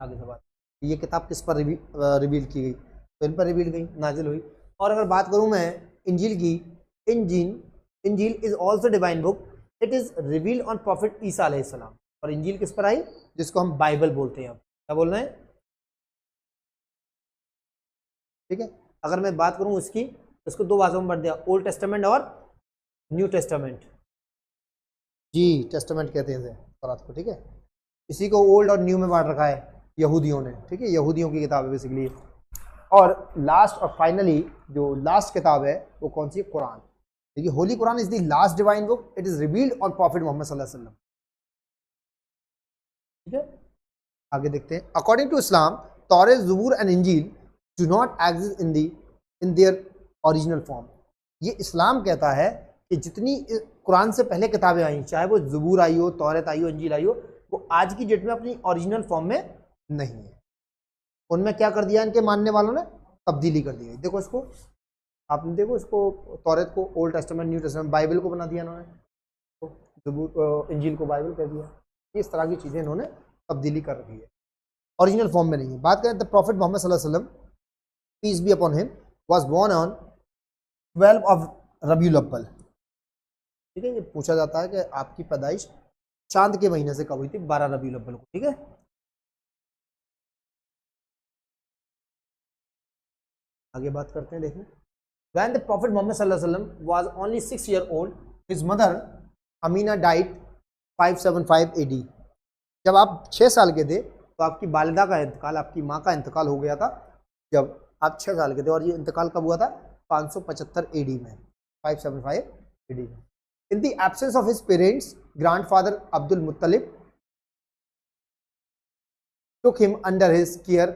आगे सवाल। ये किताब किस पर रिवील की गई? तो इन पर रिवील गई, नाजिल हुई। और अगर बात करूं मैं इंजील की, Injil is also divine book, it is revealed on prophet Isa अलैहिस्सलाम। और इंजील किस पर आई? जिसको हम बाइबल बोलते हैं। क्या बोल रहे हैं? ठीक है। अगर मैं बात करूं इसकी, इसको 2 भाषाओं में बांट दिया, ओल्ड टेस्टामेंट और न्यू टेस्टामेंट। जी, टेस्टामेंट कहते हैं तौरात को, ठीक है। इसी को ओल्ड और न्यू में बांट रखा है यहूदियों ने, ठीक है, यहूदियों की किताब है बेसिकली। और लास्ट और फाइनली जो लास्ट किताब है वो कौन सी? कुरान। देखिए, holy Quran is the last divine book, it is revealed on prophet Muhammad सल्लल्लाहु अलैहि वसल्लम, ठीक है। आगे देखते हैं। According to Islam, Taurat, Zabur and Injil do not exist in their original form. ये इस्लाम कहता है कि जितनी कुरान से पहले किताबें आई, चाहे वो ज़बूर आई हो, तौरेत आई हो, इंजील आई हो, वो आज की डेट में अपनी ओरिजिनल फॉर्म में नहीं है। उनमें क्या कर दिया इनके मानने वालों ने? तब्दीली कर दी है। देखो इसको, आपने देखो इसको, तौरेत को old testament, new testament, Bible को बना दिया इन्होंने, तो इंजील को बाइबल कह दिया। इस तरह की चीज़ें इन्होंने तब्दीली कर रखी है, ओरिजिनल फॉर्म में नहीं है। बात करें द प्रॉफिट मोहम्मद सल्लल्लाहु अलैहि वसल्लम, peace be upon him, was born on 12 of Rabi ul Awwal. ठीक है, ये पूछा जाता है कि आपकी पैदाइश चांद के महीने से कब हुई थी? 12 रबीउल अव्वल को, ठीक है। आगे बात करते हैं, देखें। When the Prophet Muhammad sallallahu alaihi wasallam was only 6 years old, his mother Amina died 575 AD। जब आप 6 साल के थे तो आपकी वालिदा का इंतकाल, आपकी माँ का इंतकाल हो गया था जब आप 6 साल के थे। और ये इंतकाल कब हुआ था? 575 AD में, 575 AD में। In the absence of his parents, grandfather Abdul Muttalib took him under his care,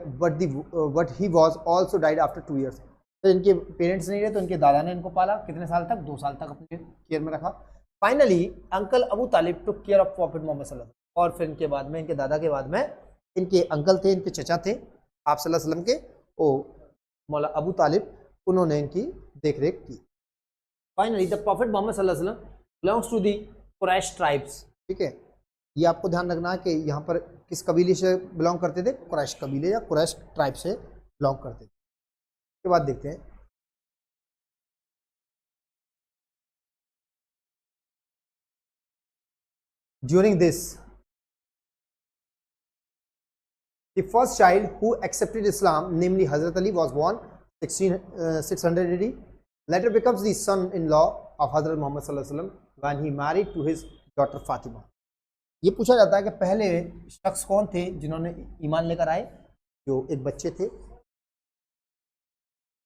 but he was also died after 2 years। तो इनके पेरेंट्स नहीं रहे तो इनके दादा ने इनको पाला, कितने साल तक? 2 साल तक अपने केयर में रखा। Finally uncle Abu Talib took care of prophet Muhammad सल्लल्लाहु अलैहि वसल्लम। और फिर इनके बाद में, इनके दादा के बाद में, इनके अंकल थे, इनके चचा थे आप सल्लल्लाहु अलैहि वसल्लम के, वो मौला अबू तालिब, उन्होंने इनकी देख रेख की। फाइनली द प्रॉफिट मोहम्मद सल्लल्लाहु अलैहि वसल्लम belongs to the Quraysh tribes. ठीक है, ये आपको ध्यान रखना है कि यहाँ पर किस कबीले से बिलोंग करते थे? कुरैश कबीले या कुरैश ट्राइब से बिलोंग करते थे। के बाद देखते हैं, during this the first child who accepted Islam, namely Hazrat Ali, was born 600 AD, later becomes the son-in-law of हजरत मोहम्मद सल्लल्लाहु अलैहि वसल्लम when he married to his daughter Fatima. ये पूछा जाता है कि पहले शख्स कौन थे जिन्होंने ईमान लेकर आए? जो एक बच्चे थे,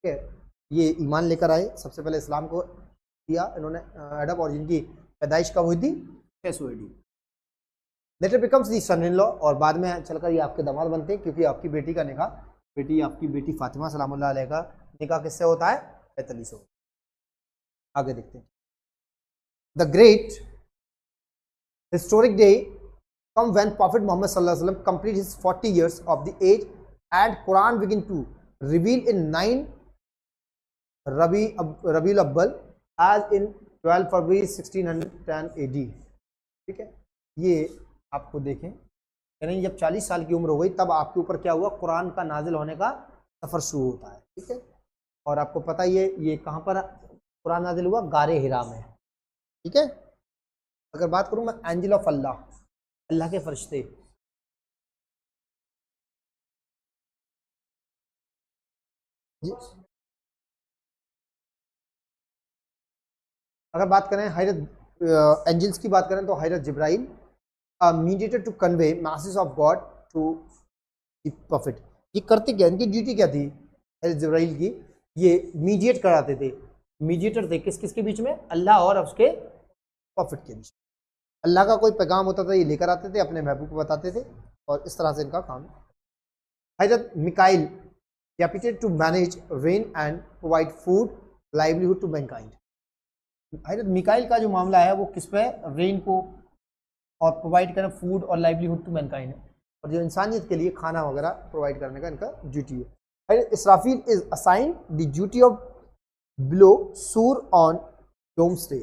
ठीक है, ये ईमान लेकर आए, सबसे पहले इस्लाम को दिया इन्होंने एडप, और जिनकी पैदाइश कब हुई थी? 600 AD। Later becomes the son in law, और बाद में चलकर ये आपके दामाद बनते हैं, क्योंकि आपकी बेटी का निकाह, आपकी बेटी फातिमा सलामुल्लाह अलैहा का निकाह किससे होता है? अली से। आगे देखते हैं। The great historic day come when Prophet Muhammad sallallahu alaihi wasallam complete his 40 years of the age and Quran begin to reveal in 9 Rabiul Awwal as in 12 February 1610 AD। ठीक है, ये आपको देखें, यानी जब 40 साल की उम्र हो गई तब आपके ऊपर क्या हुआ? कुरान का नाजिल होने का सफ़र शुरू होता है। ठीक है, और आपको पता ही है ये कहाँ पर कुरान नाजिल हुआ? गारे हिरा में। ठीक है, अगर बात करूँ मैं एंजल ऑफ अल्लाह, अल्लाह के फरिश्ते, जी, अगर बात करें हजरत एंजल्स की बात करें तो Hazrat Jibrail mediator to convey message of God to the prophet. ये करते क्या, इनकी ड्यूटी क्या थी हजरत जिब्राइल की? ये मीडिएट कराते थे, मीडिएटर थे किस किस के बीच में? अल्लाह और उसके प्रॉफिट के बीच में। अल्लाह का कोई पैगाम होता था ये लेकर आते थे, अपने महबूब को बताते थे, और इस तरह से इनका काम। Hazrat Mikail deputed to manage rain and provide food livelihood to mankind. Hazrat Mikail का जो मामला है वो किस पे? रेन को और प्रोवाइड करना फूड और लाइवलीहुड टू मैनकाइंड है, और जो इंसानियत के लिए खाना वगैरह प्रोवाइड करने का इनका ड्यूटी है। हजरत Israfil is assign the duty of blow सूर ऑन डोम्सडे।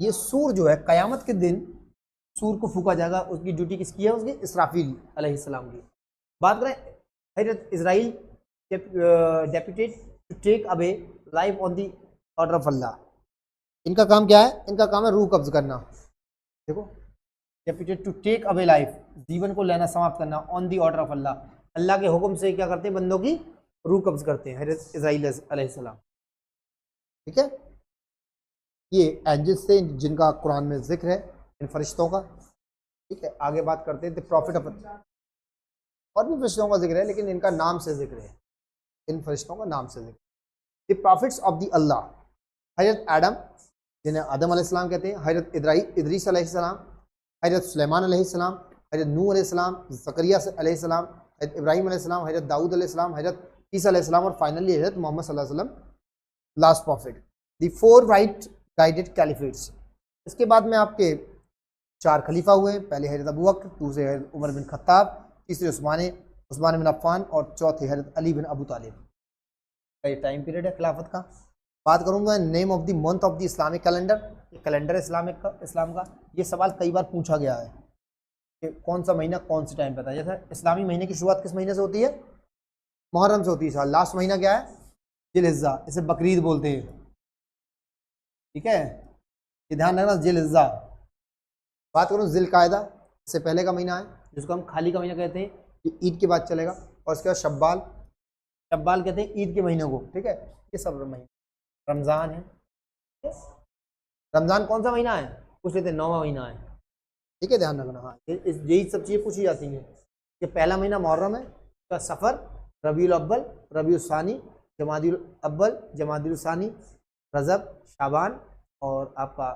ये सूर जो है कयामत के दिन सूर को फूका जाएगा, उसकी ड्यूटी किसकी है? उसकी इसराफील अलैहिस्सलाम की। बात करें Hazrat Izrail deputed to take away life on the order of Allah. इनका काम क्या है? इनका काम है रूह कब्ज करना। देखो, deputed to take away life, जीवन को लेना समाप्त करना, on the order of Allah, Allah के हुक्म से क्या करते हैं? बंदों की रूह कब्ज करते हैं हजरत इजराइल अलैहिस्सलाम। ठीक है, ये एंजल्स थे जिनका कुरान में जिक्र है, इन फरिश्तों का। ठीक है, आगे बात करते हैं द प्रॉफिट ऑफ, और भी फरिश्तों का जिक्र है लेकिन इनका नाम से जिक्र है, इन फरिश्तों का नाम से जिक्र। द प्रॉफिट्स ऑफ द अल्लाह, हजरत आदम जिन्हें आदम अलैहिस्सलाम कहते हैं, हजरत इदरीस अलैहिस्सलाम, हजरत सुलेमान अलैहिस्सलाम, हजरत नूह अलैहिस्सलाम, ज़करिया अलैहिस्सलाम, हजरत इब्राहीम अलैहिस्सलाम, हजरत दाऊद अलैहिस्सलाम, हजरत ईसा अलैहिस्सलाम, और फाइनली हजरत मोहम्मद सल्लल्लाहु अलैहि वसल्लम, last prophet. The four right guided caliphates. इसके बाद में आपके चार खलीफा हुए, पहले हजरत अबू बकर, दूसरे हजरत उमर बिन खत्ताब, तीसरे उस्मान बिन अफ़्फ़ान, और चौथे हजरत अली बिन अबू तालिब का ये टाइम पीरियड है खिलाफत का। बात करूंगा name of the month of the Islamic calendar, ये कैलेंडर इस्लाम का ये सवाल कई बार पूछा गया है कि कौन सा महीना कौन से टाइम पे था। जैसे इस्लामी महीने की शुरुआत किस महीने से होती है? मुहर्रम से होती है। साल लास्ट महीना क्या है? जिलहिज्जा, इसे बकरीद बोलते हैं। ठीक है, ये ध्यान रखना, जिलहिज्जा। बात करूँ जिलकायदा, इससे पहले का महीना है जिसको हम खाली का महीना कहते हैं, ये ईद के बाद चलेगा। और उसके बाद शब्बाल, शब्बाल कहते हैं ईद के महीने को। ठीक है, ये सब महीने। रमज़ान है, रमज़ान कौन सा महीना है? पूछ लेते हैं, 9वां महीना है। ठीक है, ध्यान रखना। हाँ, यही सब चीज़ें पूछी जाती हैं कि पहला महीना मुहर्रम है, उसका सफ़र, रबीउल अव्वल, रबीउल सानी, जमादिउल अव्वल, जमादिउल सानी, रजब, शाबान, और आपका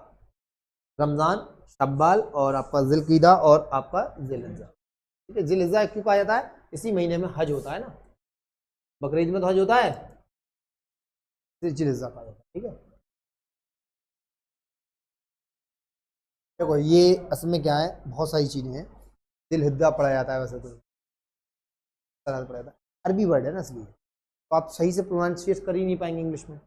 रमज़ान, शब्बाल, और आपका जिलकीदा, और आपका जिलहिज्जा। ठीक है, जिलहिज्जा क्यों कहा जाता है? इसी महीने में हज होता है ना, बकरीद में तो हज होता है, जिलहिज्जा कहा जाता है। ठीक है, देखो ये असल में क्या है, बहुत सारी चीज़ें हैं। जिलहिज्जा पढ़ा जाता है, वैसे तो पढ़ा जाता है, अरबी वर्ड है ना इसलिए, तो आप सही से प्रोनाउंसिएट कर ही नहीं पाएंगे इंग्लिश में।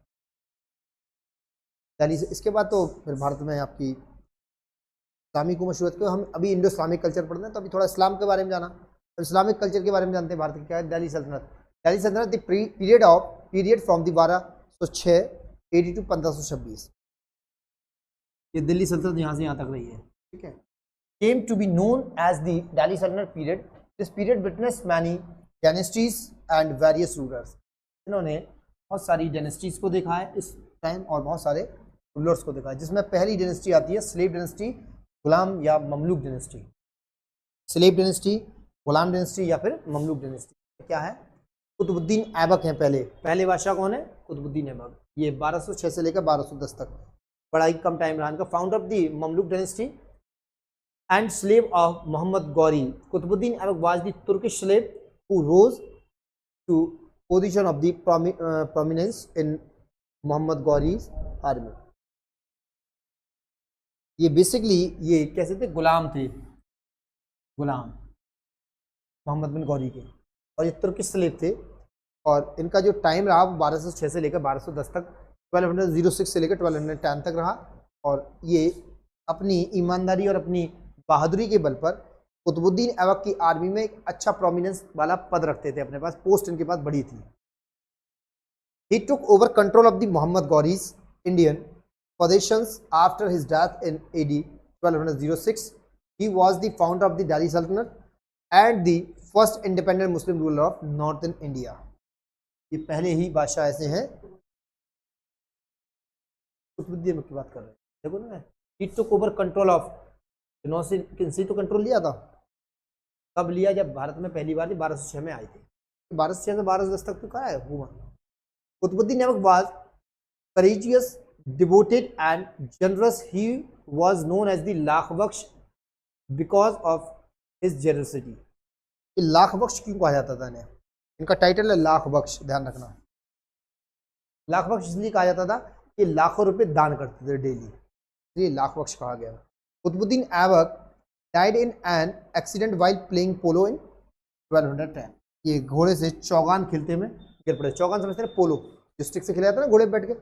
यानी इसके बाद तो फिर भारत में आपकी इस्लामिक मशरूत को, हम अभी इंडो इस्लामिक कल्चर पढ़ते हैं, तो अभी थोड़ा इस्लाम के बारे में जाना, तो इस्लामिक कल्चर के बारे में जानते हैं। भारत की क्या है? दिल्ली सल्तनत। दिल्ली सल्तनत the period from the 1206 AD to 1526। ये दिल्ली सल्तनत यहाँ से यहाँ तक रही है। ठीक है, came to be known as the Delhi Sultanate period. This period witness many dynasties and various rulers. इन्होंने बहुत सारी डायनेस्टीज को देखा है इस टाइम, और बहुत सारे रूलर्स को देखा है, जिसमें पहली डायनेस्टी आती है स्लेव डायनेस्टी, गुलाम या ममलूक डायनेस्टी। स्लेव डायनेस्टी, गुलाम डायनेस्टी, या फिर ममलूक डायनेस्टी। क्या है? कुतुबुद्दीन ऐबक हैं पहले बादशाह कौन है? कुतुबुद्दीन ऐबक। ये 1206 से लेकर 1210 तक, बड़ा ही कम टाइम रहा इनका। Founder of the Mamluk dynasty and slave of Mohammad Ghori. Qutbuddin Aibak was the Turkish slave who rose to position of the prominence in Mohammad Ghori's army. ये बेसिकली ये कैसे थे? गुलाम थे, गुलाम मोहम्मद बिन गौरी के, और ये तुर्किश स्लेव थे। और इनका जो टाइम रहा वो 1206 से लेकर 1210 तक, 1206 से लेकर 1210 तक रहा। और ये अपनी ईमानदारी और अपनी बहादुरी के बल पर कुतुबुद्दीन ऐबक की आर्मी में एक अच्छा प्रोमिनेंस वाला पद रखते थे अपने पास, पोस्ट इनके पास बड़ी थी। He took over control of the Muhammad Ghori's Indian possessions after his death in AD 1206. He was the founder of the Delhi Sultanate and the first independent Muslim ruler of northern India. ये पहले ही बादशाह ऐसे हैं, कुतुबुद्दीन की बात कर रहे हैं। देखो ना, he took over control of किन्सी तो कंट्रोल लिया था, कब लिया? जब भारत में पहली बार 1206 में आए थे। 1206 से 1210 तक तो कहा है हुआ। Qutbuddin Aibak was courageous, devoted and generous. He was known as the Lakh Bakhsh because of his generosity. ये लाख बख्श क्यों कहा जाता था इन्हें? इनका टाइटल है लाख बख्श, ध्यान रखना। लाख बख्श इसलिए कहा जाता था कि लाखों रुपए दान करते थे डेली, इसलिए लाख बख्श कहा गया। Qutubuddin Aibak died in an accident while playing polo in 1210. ये घोड़े से चौगान खेलते में गिर पड़े। चौगान समझते हैं पोलो, जो स्टिक से खेला जाता है ना, घोड़े पे बैठ के,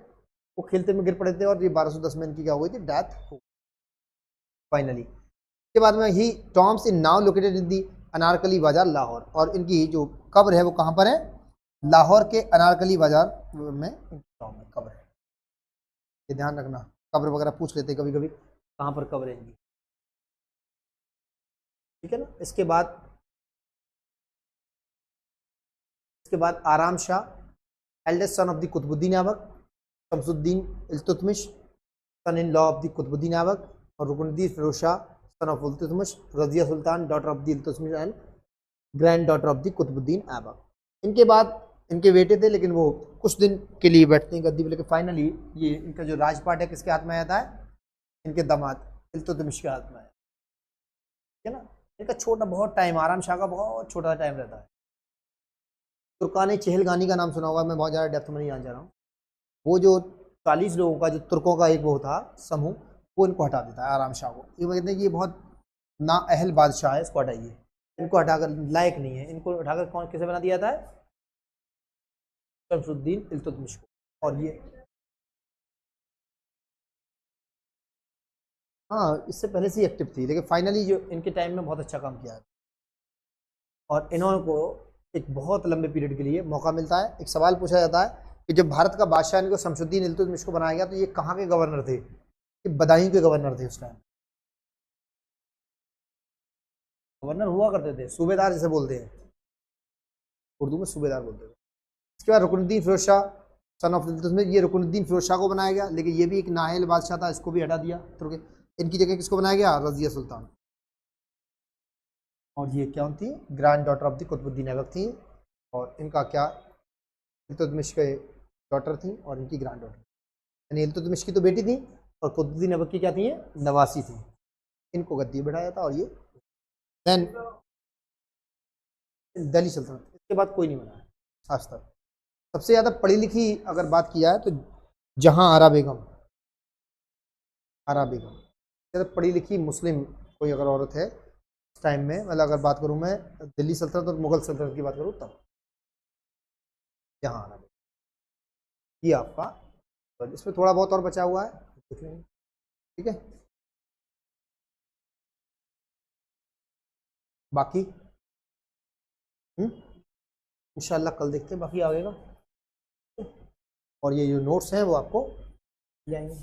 वो खेलते में गिर पड़े थे और ये 1210 में इनकी क्या हुई थी? डेथ हो फाइनली। इसके बाद में ही tombs in now located in the Anarkali Bazaar Lahore, और इनकी जो कब्र है वो कहाँ पर है? लाहौर के अनारकली बाजार में कब्र है। ये ध्यान रखना, कब्र वगैरह पूछ लेते कभी कभी, कहाँ पर कब्र है इनकी, ठीक है ना। इसके बाद Aram Shah, eldest son of the Qutbuddin Aibak, Shamsuddin Iltutmish, son in law of the Qutbuddin Aibak, और Ruknuddin Firoz Shah, son of Iltutmish, Razia Sultan, daughter of the Iltutmish and granddaughter of the Qutbuddin Aibak. इनके बाद इनके बेटे थे, लेकिन वो कुछ दिन के लिए बैठते हैं गद्दी पर, लेकिन फाइनली ये इनका जो राजपाट है किसके हाथ में आता है? इनके दामाद इल्तुतमिश के हाथ में आया, ठीक है ना। इनका छोटा बहुत टाइम, आराम शाह का बहुत छोटा टाइम रहता है। तुर्कान चहलगानी का नाम सुना होगा, मैं बहुत ज़्यादा डेप्थ में नहीं आ जा रहा हूँ। वो जो 40 लोगों का, जो तुर्कों का एक वो था समूह, वो इनको हटा देता है आराम शाह को। ये कहते हैं कि ये बहुत नाअहल बादशाह है, इसको हटाइए, इनको हटाकर लायक नहीं है। इनको हटाकर कौन किसे बना दिया था? शमसुद्दीन इल्तुतमिश को। और ये हाँ, इससे पहले से ही एक्टिव थी, लेकिन फाइनली जो इनके टाइम में बहुत अच्छा काम किया है। और इन्होंने को एक बहुत लंबे पीरियड के लिए मौका मिलता है। एक सवाल पूछा जाता है कि जब भारत का बादशाह इनको शमसुद्दीन इल्तुतमिश को बनाया गया, तो ये कहाँ के गवर्नर थे? ये बदायूं के गवर्नर थे उस टाइम। गवर्नर हुआ करते थे, सूबेदार जिसे बोलते हैं, उर्दू में सूबेदार बोलते थे। इसके बाद रुकनुद्दीन फिरोज शाह, सन ऑफ इल्तुतमिश, ये रुकनुद्दीन फिरोज शाह को बनाया गया, लेकिन ये भी एक नाअहल बादशाह था, इसको भी हटा दिया तुर्क। इनकी जगह किसको बनाया गया? रजिया सुल्तान। और ये क्या थी? Granddaughter of the Qutbuddin Aibak थी, और इनका क्या? इल्तुतमिश के डॉटर थी और इनकी ग्रैंड डॉटर, यानी इल्तुतमिश की तो बेटी थी और कुतुबुद्दीन ऐबक की क्या थी? नवासी थी। इनको गद्दी बैठाया था। और ये देन दिल्ली सल्तनत, इसके बाद कोई नहीं बना है आज तक। सबसे ज़्यादा पढ़ी लिखी अगर बात की जाए तो जहां आरा बेगम, आरा बेगम ज़्यादा पढ़ी लिखी मुस्लिम कोई अगर औरत है इस टाइम में, मतलब अगर बात करूं मैं दिल्ली सल्तनत और मुगल सल्तनत की बात करूं तब जहां आरा बेगम, ये आपका, तो इसमें थोड़ा बहुत और बचा हुआ है, देख लेंगे, ठीक है। बाकी इंशाल्लाह कल देखते हैं बाकी आगे का। और ये जो नोट्स हैं वो आपको मिल जाएंगे।